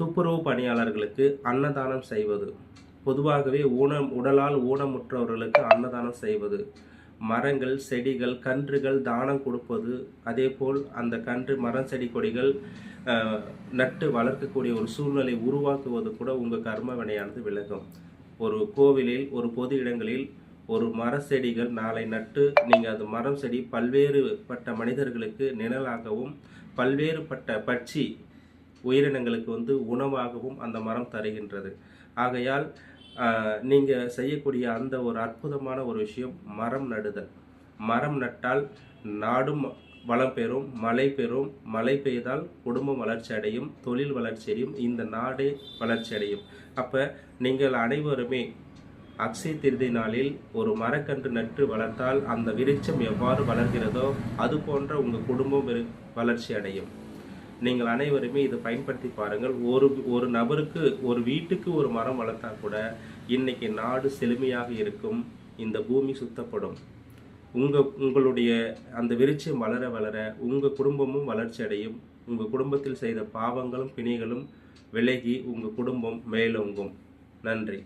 துப்புரவு பணியாளர்களுக்கு அன்னதானம் செய்வது, பொதுவாகவே உடலால் ஊனமுற்றவர்களுக்கு அன்னதானம் செய்வது, மரங்கள் செடிகள் கன்றுகள் தானம் கொடுப்பது, அதேபோல் அந்த கன்று மரம் செடி கொடிகள் நட்டு வளர்க்கக்கூடிய ஒரு சூழ்நிலை உருவாக்குவது கூட உங்கள் கர்ம வினையானது விலகும். ஒரு கோவிலில் ஒரு பொது இடங்களில் ஒரு மர செடிகள் நாளை நட்டு நீங்கள் அது மரம் செடி பல்வேறுபட்ட மனிதர்களுக்கு நிழலாகவும் பல்வேறுபட்ட பட்சி உயிரினங்களுக்கு உணவாகவும் அந்த மரம் தருகின்றது. ஆகையால் நீங்கள் செய்யக்கூடிய அந்த ஒரு அற்புதமான ஒரு விஷயம் மரம் நடுதல். மரம் நட்டால் நாடும் வளம் பெறும், மழை பெறும், மழை பெய்தால் குடும்பம் வளர்ச்சி அடையும், தொழில் வளர்ச்சி அடையும், இந்த நாடே வளர்ச்சி அடையும். அப்போ நீங்கள் அனைவருமே அக்ஷய திருதி நாளில் ஒரு மரக்கன்று நட்டு வளர்த்தால் அந்த விருட்சம் எவ்வாறு வளர்கிறதோ அது போன்ற உங்கள் குடும்பம் வளர்ச்சி அடையும். நீங்கள் அனைவருமே இதை பயன்படுத்தி பாருங்கள். ஒரு நபருக்கு ஒரு வீட்டுக்கு ஒரு மரம் வளர்த்தா கூட இன்னைக்கு நாடு செழுமையாக இருக்கும், இந்த பூமி சுத்தப்படும். உங்களுடைய அந்த விருட்சம் வளர வளர உங்கள் குடும்பமும் வளர்ச்சி அடையும். உங்கள் குடும்பத்தில் செய்த பாவங்களும் பிணிகளும் விலகி உங்கள் குடும்பம் மேலோங்கும். நன்றி.